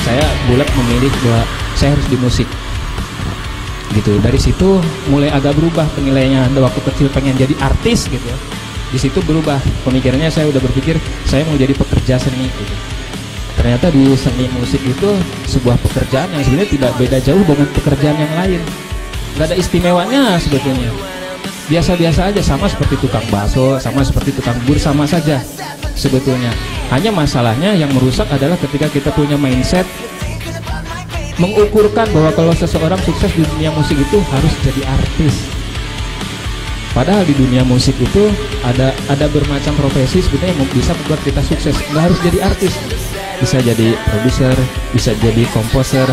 saya bulat memilih bahwa saya harus di musik gitu. Dari situ mulai agak berubah penilaiannya. Waktu kecil pengen jadi artis gitu ya, di situ berubah pemikirannya. Saya udah berpikir saya mau jadi pekerja seni gitu. Ternyata di seni musik itu sebuah pekerjaan yang sebenarnya tidak beda jauh dengan pekerjaan yang lain. Gak ada istimewanya sebetulnya, biasa-biasa aja, sama seperti tukang bakso, sama seperti tukang bubur, sama saja sebetulnya. Hanya masalahnya yang merusak adalah ketika kita punya mindset mengukurkan bahwa kalau seseorang sukses di dunia musik itu harus jadi artis. Padahal di dunia musik itu ada bermacam profesi sebetulnya yang bisa membuat kita sukses. Nggak harus jadi artis, bisa jadi produser, bisa jadi komposer,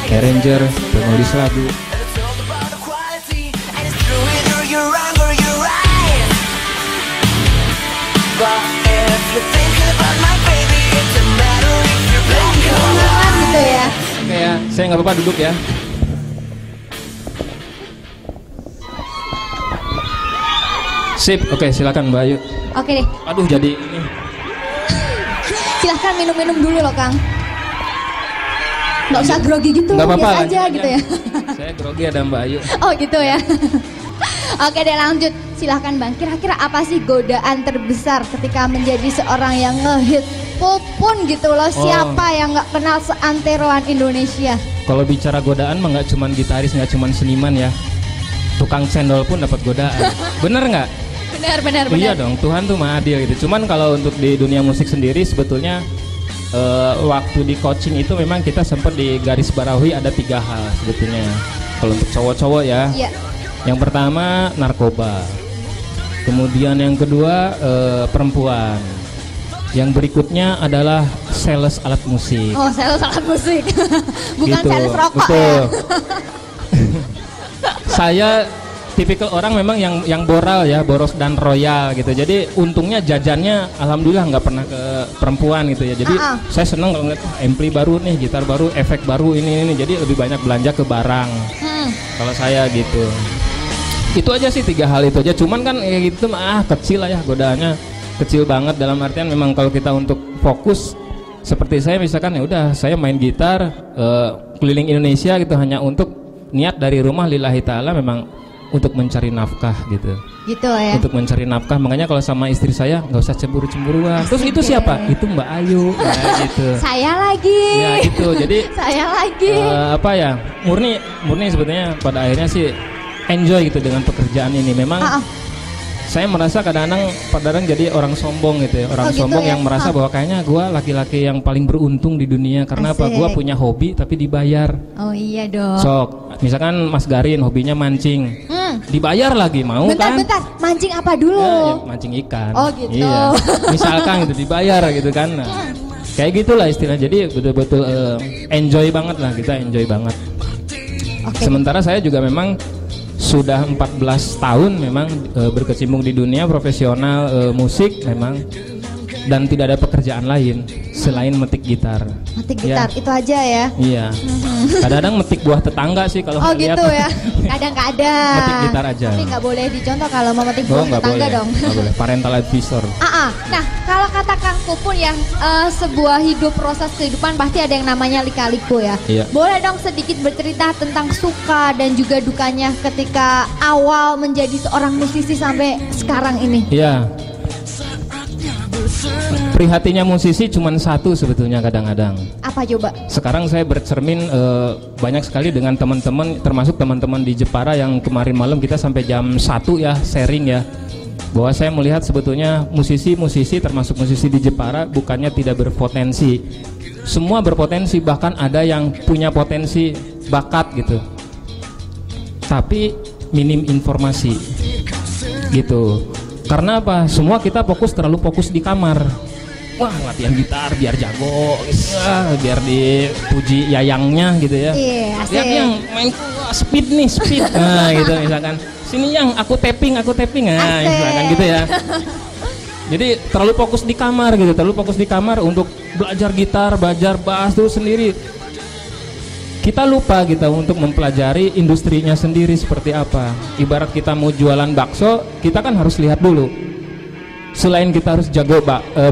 arranger, penulis lagu. Gitu ya. Oke ya, saya nggak apa-apa duduk ya. Sip, oke silakan Mbak Ayu. Oke deh, Aduh jadi ini. silahkan minum-minum dulu loh Kang. Nggak usah grogi gitu, Nggak apa-apa, biasa aja lanjut gitu aja. ya. Saya grogi ada Mbak Ayu. Oh gitu ya. Oke deh lanjut, silahkan Bang. Kira-kira apa sih godaan terbesar ketika menjadi seorang yang ngehit Pupun gitu loh? Siapa yang nggak kenal seanteroan Indonesia? Kalau bicara godaan mah nggak cuman gitaris, nggak cuman seniman ya. Tukang cendol pun dapat godaan. Bener nggak? Benar. Iya dong, Tuhan tuh maha adil gitu. Cuman kalau untuk di dunia musik sendiri sebetulnya waktu di coaching itu memang kita sempat di garis bawahi ada 3 hal sebetulnya. Kalau untuk cowok-cowok ya. Iya. Yang pertama narkoba. Kemudian yang kedua perempuan. Yang berikutnya adalah sales alat musik. Oh, sales alat musik. Bukan Gitu, sales rokok betul. ya. Saya tipikal orang memang yang boral ya, boros dan royal gitu. Jadi untungnya jajannya alhamdulillah nggak pernah ke perempuan gitu ya. Jadi saya seneng kalau ngeliat ampli baru nih, gitar baru, efek baru ini. Jadi lebih banyak belanja ke barang. Kalau saya gitu. Itu aja sih 3 hal itu aja. Cuman kan kayak gitu kecil lah ya godaannya. Kecil banget dalam artian memang kalau kita untuk fokus seperti saya misalkan ya udah saya main gitar keliling Indonesia gitu hanya untuk niat dari rumah lillahi ta'ala memang untuk mencari nafkah gitu. Gitu ya. Untuk mencari nafkah, makanya kalau sama istri saya nggak usah cemburu-cemburuan. Terus itu siapa? Itu Mbak Ayu. Nah, gitu. Saya lagi. Ya gitu. Jadi saya lagi. apa ya? Murni sebetulnya pada akhirnya sih enjoy gitu dengan pekerjaan ini. Memang saya merasa kadang-kadang jadi orang sombong gitu ya. Orang gitu sombong ya? yang merasa bahwa kayaknya gue laki-laki yang paling beruntung di dunia. Karena apa? Gue punya hobi tapi dibayar. Oh iya dong. Sok, misalkan Mas Garin hobinya mancing, dibayar lagi mau kan? Bentar, mancing apa dulu? Ya, mancing ikan. Oh gitu. Iya. Misalkan gitu dibayar gitu kan. Nah, kayak gitulah istilah. Jadi betul-betul enjoy banget lah, kita enjoy banget. Sementara saya juga memang sudah 14 tahun memang berkecimpung di dunia profesional musik memang, dan tidak ada pekerjaan lain selain metik gitar. Metik gitar ya. Itu aja ya. Iya. Kadang-kadang metik buah tetangga sih kalau gitu lihat. ya. Kadang-kadang. Metik gitar aja. Tapi nggak boleh dicontoh kalau mau metik buah tetangga boleh. dong. Nggak boleh. Parental advisor. Nah, kalau kata Kang Pupun yang sebuah hidup, proses kehidupan pasti ada yang namanya lika-liku ya. Iya. Boleh dong sedikit bercerita tentang suka dan juga dukanya ketika awal menjadi seorang musisi sampai sekarang ini. Iya. Prihatinya musisi cuma satu sebetulnya kadang-kadang. Apa coba? Sekarang saya bercermin banyak sekali dengan teman-teman, termasuk teman-teman di Jepara yang kemarin malam kita sampai jam 1 ya sharing ya. Bahwa saya melihat sebetulnya musisi-musisi termasuk musisi di Jepara bukannya tidak berpotensi. Semua berpotensi, bahkan ada yang punya potensi bakat gitu. Tapi minim informasi. Gitu. Karena apa? Semua kita terlalu fokus di kamar. Wah, latihan gitar biar jago, gitu. Biar dipuji yayangnya gitu ya. Lihat yang main speed. Nah, gitu misalkan. Sini yang aku tapping. Nah, misalkan gitu ya. Jadi terlalu fokus di kamar gitu, terlalu fokus di kamar untuk belajar gitar, belajar bass terus sendiri. Kita lupa kita untuk mempelajari industrinya sendiri seperti apa. Ibarat kita mau jualan bakso, kita kan harus lihat dulu. Selain kita harus jago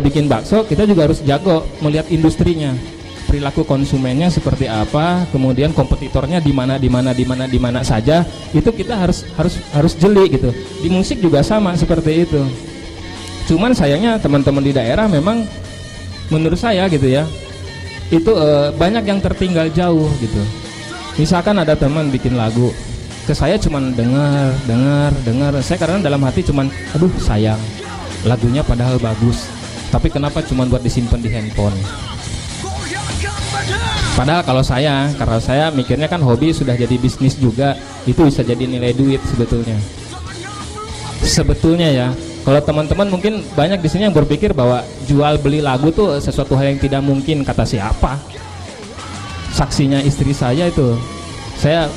bikin bakso, kita juga harus jago melihat industrinya. perilaku konsumennya seperti apa, kemudian kompetitornya di mana saja, itu kita harus jeli gitu. Di musik juga sama seperti itu. Cuman sayangnya teman-teman di daerah memang menurut saya gitu ya, itu banyak yang tertinggal jauh gitu. Misalkan ada teman bikin lagu, ke saya cuman dengar, saya kadang dalam hati cuman, aduh sayang, lagunya padahal bagus, tapi kenapa cuman buat disimpan di handphone. Padahal karena saya mikirnya kan hobi sudah jadi bisnis juga, itu bisa jadi nilai duit sebetulnya ya. Kalau teman-teman mungkin banyak di sini yang berpikir bahwa jual beli lagu tuh sesuatu hal yang tidak mungkin. Kata siapa? Saksinya istri saya itu. Saya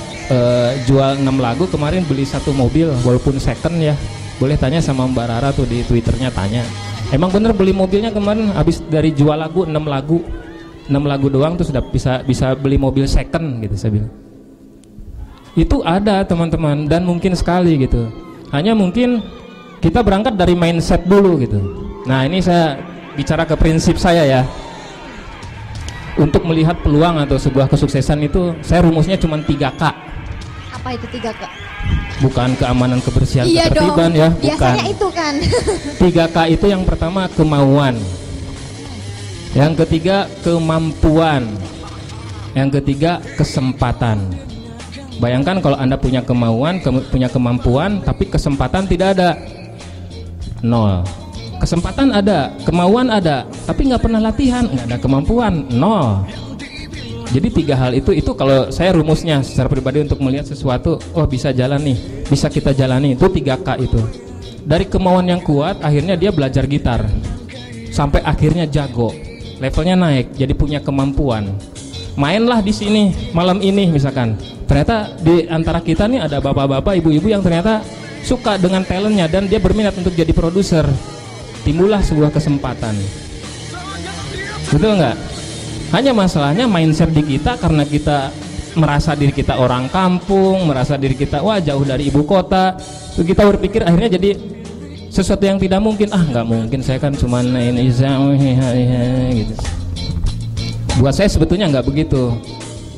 jual 6 lagu kemarin, beli 1 mobil walaupun second ya. Boleh tanya sama Mbak Rara tuh di Twitternya, tanya. Emang bener beli mobilnya kemarin habis dari jual lagu 6 lagu doang tuh sudah bisa beli mobil second gitu saya bilang. Itu ada teman-teman, dan mungkin sekali gitu. Hanya mungkin kita berangkat dari mindset dulu gitu. Nah, ini saya bicara ke prinsip saya ya. Untuk melihat peluang atau sebuah kesuksesan itu saya rumusnya cuma 3K. Apa itu 3K? Bukan keamanan, kebersihan, iya ketertiban dong. Ya, biasanya bukan. Itu kan 3K itu yang pertama kemauan, yang ketiga kemampuan, yang ketiga kesempatan. Bayangkan kalau Anda punya kemauan, punya kemampuan, tapi kesempatan tidak ada, 0. Kesempatan ada, kemauan ada, tapi nggak pernah latihan, nggak ada kemampuan, 0. Jadi 3 hal itu kalau saya rumusnya secara pribadi untuk melihat sesuatu, oh bisa jalan nih, bisa kita jalani, itu 3K itu. Dari kemauan yang kuat, akhirnya dia belajar gitar, sampai akhirnya jago, levelnya naik, jadi punya kemampuan. Mainlah di sini malam ini misalkan, ternyata di antara kita nih ada bapak-bapak, ibu-ibu yang ternyata suka dengan talentnya dan dia berminat untuk jadi produser. Timbullah sebuah kesempatan, betul nggak? Hanya masalahnya mindset di kita, karena kita merasa diri kita orang kampung, merasa diri kita wah jauh dari ibu kota, kita berpikir akhirnya jadi sesuatu yang tidak mungkin. Nggak mungkin, saya kan cuma ini gitu. Buat saya sebetulnya nggak begitu.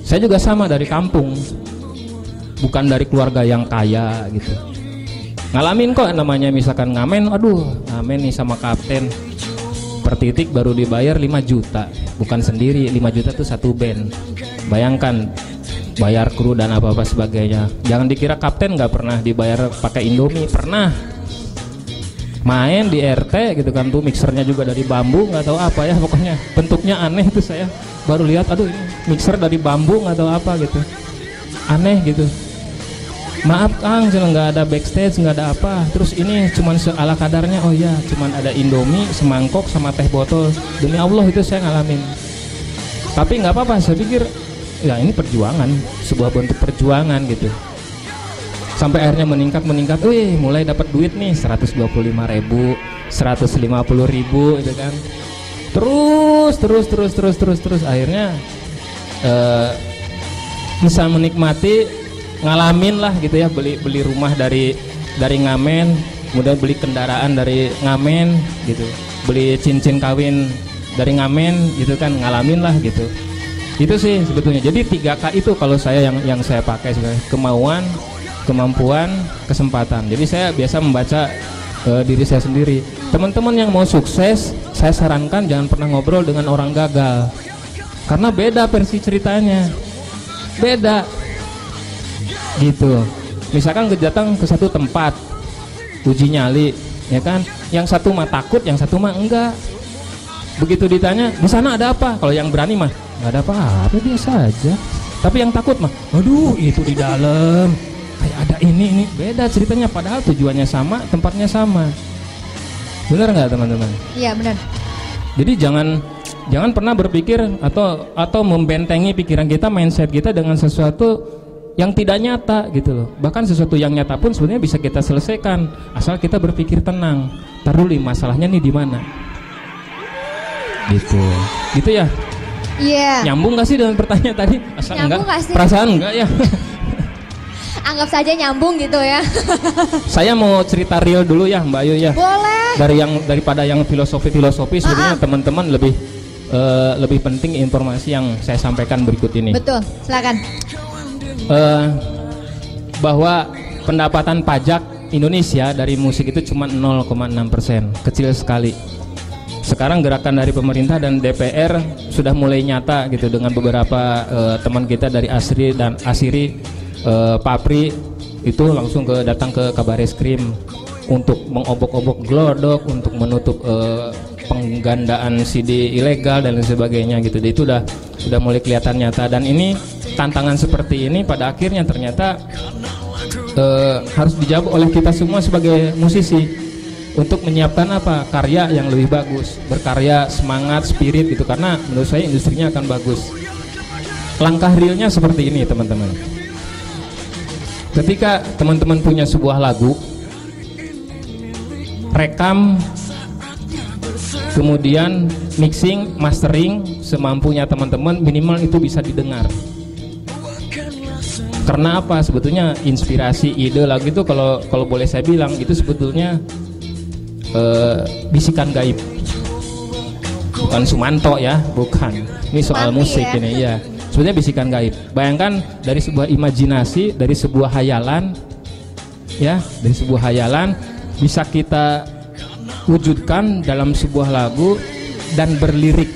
Saya juga sama, dari kampung, bukan dari keluarga yang kaya gitu. Ngalamin kok namanya misalkan ngamen, ngamen nih sama kapten, per titik baru dibayar 5 juta, bukan sendiri, 5 juta tuh 1 band. Bayangkan bayar kru dan apa-apa sebagainya. Jangan dikira kapten nggak pernah dibayar pakai Indomie, pernah. Main di RT gitu kan, tuh mixernya juga dari bambu, nggak tahu apa ya, pokoknya bentuknya aneh tuh, saya baru lihat, ini mixer dari bambu nggak tahu apa gitu, aneh gitu. Maaf Kang, nggak ada backstage, nggak ada apa. Terus ini cuman ala kadarnya, oh ya, cuman ada Indomie, semangkok sama teh botol. Demi Allah itu saya ngalamin. Tapi nggak apa-apa, saya pikir ya ini perjuangan, sebuah bentuk perjuangan gitu. Sampai akhirnya meningkat, mulai dapat duit nih 125.000, 150.000 gitu kan. Terus akhirnya bisa menikmati, ngalamin lah gitu ya, beli rumah dari ngamen, kemudian beli kendaraan dari ngamen gitu, beli cincin kawin dari ngamen gitu kan, ngalamin lah gitu. Itu sih sebetulnya. Jadi 3K itu kalau saya yang saya pakai sebenarnya, kemauan, kemampuan, kesempatan. Jadi saya biasa membaca diri saya sendiri. Teman-teman yang mau sukses, saya sarankan jangan pernah ngobrol dengan orang gagal, karena beda versi ceritanya, beda gitu. Misalkan datang ke satu tempat uji nyali ya kan, yang satu mah takut, yang satu mah enggak. Begitu ditanya di sana ada apa, kalau yang berani mah nggak ada apa-apa, biasa aja. Tapi yang takut mah, aduh itu di dalam kayak ada ini, beda ceritanya, padahal tujuannya sama, tempatnya sama. Benar nggak teman-teman? Iya benar. Jadi jangan pernah berpikir atau membentengi pikiran kita, mindset kita dengan sesuatu yang tidak nyata gitu loh. Bahkan sesuatu yang nyata pun sebenarnya bisa kita selesaikan asal kita berpikir tenang. Ntar dulu masalahnya nih di mana? Gitu ya. Iya. Nyambung nggak sih dengan pertanyaan tadi? Asal nyambung enggak? Perasaan enggak ya? Anggap saja nyambung gitu ya. Saya mau cerita real dulu ya Mbak Ayu ya. Boleh. Daripada yang filosofi sebenarnya teman-teman lebih lebih penting informasi yang saya sampaikan berikut ini. Betul, silakan. Bahwa pendapatan pajak Indonesia dari musik itu cuma 0,6%, kecil sekali. Sekarang gerakan dari pemerintah dan DPR sudah mulai nyata gitu dengan beberapa teman kita dari Asiri, Papri itu langsung datang ke Kabareskrim untuk mengobok-obok glodok, untuk menutup penggandaan CD ilegal dan lain sebagainya gitu. Itu udah mulai kelihatan nyata, dan ini tantangan seperti ini pada akhirnya ternyata harus dijawab oleh kita semua sebagai musisi untuk menyiapkan apa, karya yang lebih bagus, berkarya, semangat, spirit gitu, karena menurut saya industrinya akan bagus. Langkah realnya seperti ini teman-teman. Ketika teman-teman punya sebuah lagu, rekam, kemudian mixing, mastering semampunya teman-teman, minimal itu bisa didengar. Karena apa? Sebetulnya inspirasi, ide lagu itu kalau boleh saya bilang itu sebetulnya bisikan gaib. Bukan Sumanto ya, bukan. Ini soal musik ya. Ini ya. Sebenarnya bisikan gaib. Bayangkan dari sebuah imajinasi, dari sebuah hayalan, ya, dari sebuah hayalan bisa kita wujudkan dalam sebuah lagu dan berlirik.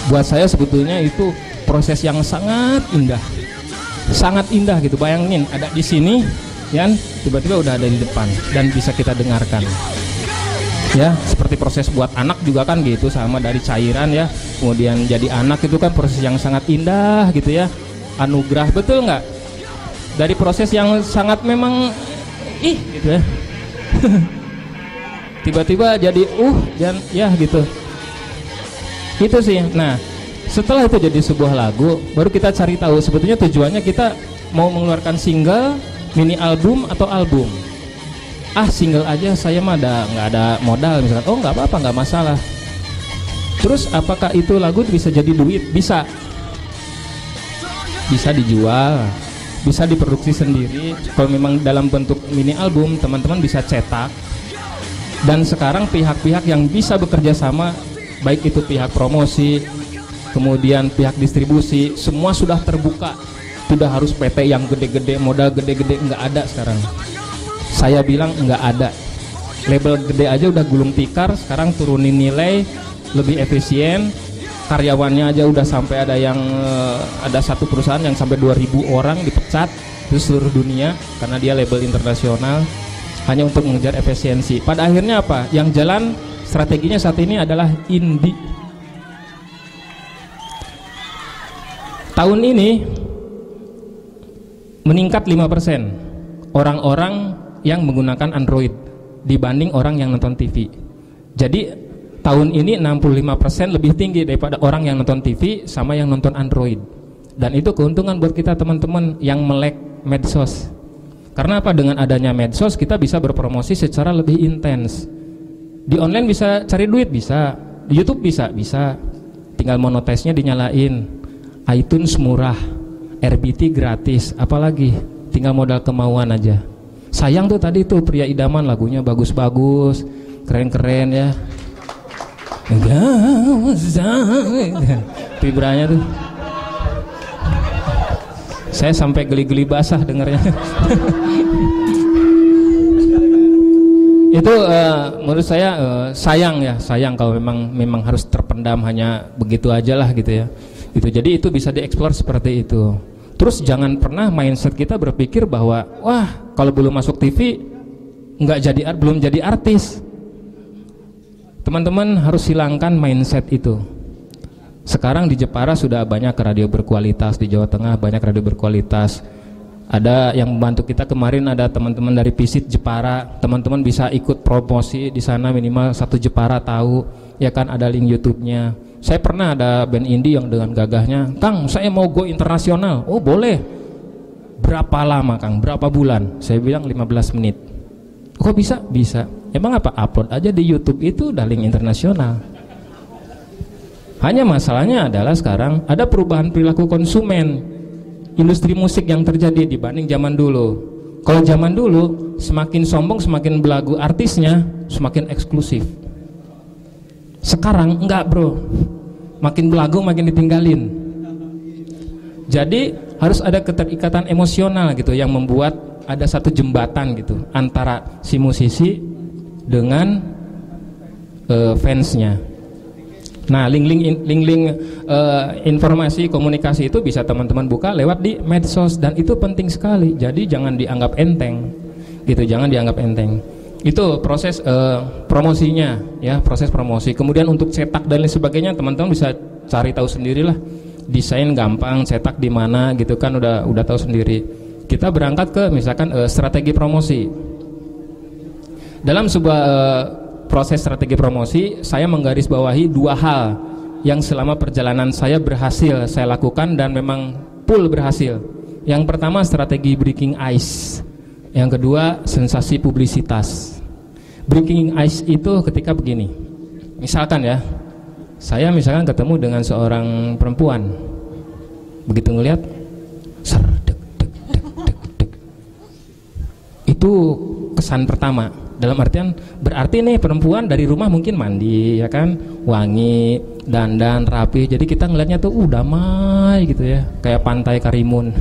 Buat saya sebetulnya itu proses yang sangat indah gitu. Bayangin ada di sini, ya, tiba-tiba udah ada di depan dan bisa kita dengarkan. Ya, seperti proses buat anak juga kan gitu, sama dari cairan ya, kemudian jadi anak itu kan proses yang sangat indah gitu ya, anugerah, betul nggak? Dari proses yang sangat memang gitu ya, tiba-tiba jadi dan ya gitu, itu sih. Nah, setelah itu jadi sebuah lagu, baru kita cari tahu sebetulnya tujuannya kita mau mengeluarkan single, mini album atau album. Single aja saya mah nggak ada modal misalkan. Oh nggak apa-apa, nggak masalah. Terus apakah itu lagu bisa jadi duit? Bisa dijual, bisa diproduksi sendiri. Kalau memang dalam bentuk mini album, teman-teman bisa cetak. Dan sekarang pihak-pihak yang bisa bekerja sama, baik itu pihak promosi, kemudian pihak distribusi, semua sudah terbuka. Sudah harus PT yang gede-gede, modal gede-gede, nggak ada sekarang. Saya bilang nggak ada. Label gede aja udah gulung tikar, sekarang turunin nilai, lebih efisien. Karyawannya aja udah sampai ada satu perusahaan yang sampai 2.000 orang dipecat di seluruh dunia karena dia label internasional, hanya untuk mengejar efisiensi. Pada akhirnya apa? Yang jalan strateginya saat ini adalah indie. Tahun ini meningkat 5% orang-orang yang menggunakan Android dibanding orang yang nonton TV. Jadi tahun ini 65% lebih tinggi daripada orang yang nonton TV sama yang nonton Android. Dan itu keuntungan buat kita teman-teman yang melek medsos. Karena apa? Dengan adanya medsos kita bisa berpromosi secara lebih intens. Di online bisa cari duit, bisa. Di YouTube bisa. Tinggal monetize-nya dinyalain. iTunes murah, RBT gratis, apalagi tinggal modal kemauan aja. Sayang tuh tadi tuh Pria Idaman, lagunya bagus-bagus, keren-keren ya. Vibranya tuh, saya sampai geli-geli basah dengarnya. Itu menurut saya sayang kalau memang harus terpendam hanya begitu aja lah gitu ya. Itu jadi itu bisa dieksplor seperti itu. Terus jangan pernah mindset kita berpikir bahwa wah kalau belum masuk TV belum jadi artis. Teman-teman harus hilangkan mindset itu. Sekarang di Jepara sudah banyak radio berkualitas, di Jawa Tengah banyak radio berkualitas. Ada yang membantu kita kemarin, ada teman-teman dari Pisit Jepara. Teman-teman bisa ikut promosi di sana, minimal 1 Jepara tahu, ya kan, ada link YouTube-nya. Saya pernah ada band indie yang dengan gagahnya, "Kang, saya mau go internasional." "Oh, boleh." "Berapa lama, Kang? Berapa bulan?" Saya bilang 15 menit. "Kok bisa?" "Bisa." "Emang apa? Upload aja di YouTube itu udah link internasional." Hanya masalahnya adalah sekarang ada perubahan perilaku konsumen industri musik yang terjadi dibanding zaman dulu. Kalau zaman dulu semakin sombong, semakin belagu artisnya, semakin eksklusif. Sekarang enggak bro, makin belagu makin ditinggalin. Jadi harus ada keterikatan emosional gitu yang membuat ada satu jembatan gitu antara si musisi dengan fansnya. Nah, link informasi komunikasi itu bisa teman-teman buka lewat di medsos dan itu penting sekali. Jadi jangan dianggap enteng, gitu. Jangan dianggap enteng. Itu proses promosinya, ya, proses promosi. Kemudian untuk cetak dan lain sebagainya, teman-teman bisa cari tahu sendirilah. Desain gampang, cetak di mana, gitu kan udah tahu sendiri. Kita berangkat ke misalkan strategi promosi. Dalam sebuah proses strategi promosi, saya menggarisbawahi 2 hal yang selama perjalanan saya berhasil saya lakukan dan memang full berhasil. Yang pertama strategi breaking ice, yang kedua sensasi publisitas. Breaking ice itu ketika begini, misalkan ya, saya misalkan ketemu dengan seorang perempuan, begitu ngelihat, ser, dek, dek, dek, dek, dek. Itu kesan pertama. Dalam artian berarti nih perempuan dari rumah mungkin mandi, ya kan, wangi, dandan, rapi. Jadi kita ngelihatnya tuh damai gitu ya, kayak pantai Karimun.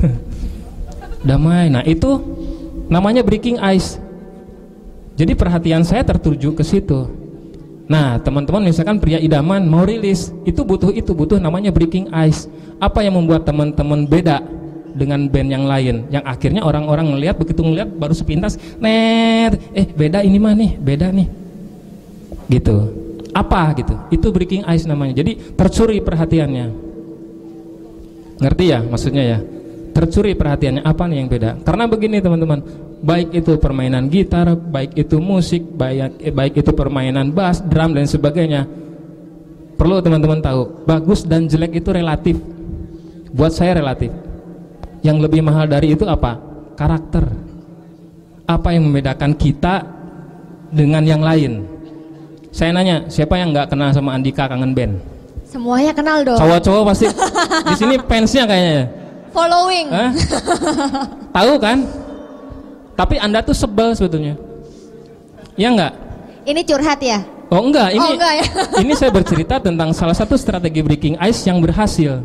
Damai. Nah itu namanya breaking ice. Jadi perhatian saya tertuju ke situ. Nah teman-teman misalkan pria idaman mau rilis, itu butuh namanya breaking ice. Apa yang membuat teman-teman beda dengan band yang lain, yang akhirnya orang-orang ngelihat, begitu ngelihat baru sepintas net, beda ini mah nih, beda nih, gitu. Apa gitu? Itu breaking ice namanya. Jadi tercuri perhatiannya. Ngerti ya maksudnya ya? Tercuri perhatiannya, apa nih yang beda? Karena begini teman-teman, baik itu permainan gitar, baik itu musik, baik itu permainan bass, drum dan sebagainya. Perlu teman-teman tahu, bagus dan jelek itu relatif. Buat saya relatif. Yang lebih mahal dari itu apa? Karakter. Apa yang membedakan kita dengan yang lain? Saya nanya, siapa yang nggak kenal sama Andika Kangen Band? Semuanya kenal dong. Cowok-cowok pasti di sini fansnya kayaknya. Following. Tahu kan? Tapi Anda tuh sebel sebetulnya. Iya nggak? Ini curhat ya? Oh enggak, enggak ya? Ini saya bercerita tentang salah satu strategi breaking ice yang berhasil.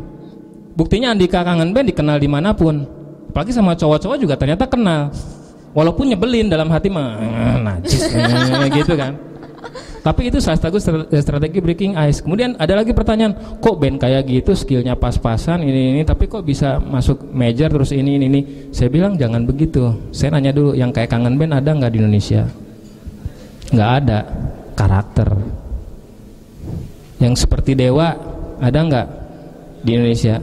Buktinya Andika Kangen Band dikenal dimanapun. Apalagi sama cowok-cowok juga ternyata kenal. Walaupun nyebelin dalam hati mah najis gitu kan. Tapi itu salah satu strategi breaking ice. Kemudian ada lagi pertanyaan, kok band kayak gitu skillnya pas-pasan ini, tapi kok bisa masuk major terus ini. Saya bilang jangan begitu. Saya nanya dulu, yang kayak Kangen Band ada nggak di Indonesia? Nggak ada. Karakter. Yang seperti Dewa ada nggak di Indonesia?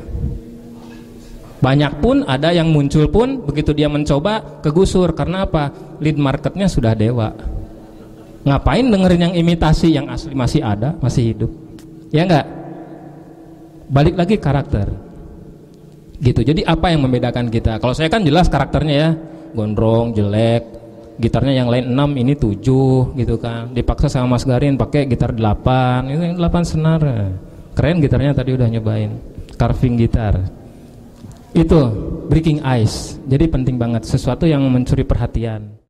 Banyak pun, ada yang muncul pun begitu dia mencoba kegusur. Karena apa? Lead marketnya sudah Dewa. Ngapain dengerin yang imitasi, yang asli masih ada, masih hidup. Ya enggak? Balik lagi karakter. Gitu. Jadi apa yang membedakan kita? Kalau saya kan jelas karakternya ya, gondrong, jelek, gitarnya yang lain 6, ini 7 gitu kan. Dipaksa sama Mas Garin pakai gitar 8, itu 8 senar. Keren gitarnya, tadi udah nyobain. Carving gitar. Itu breaking ice. Jadi penting banget, sesuatu yang mencuri perhatian.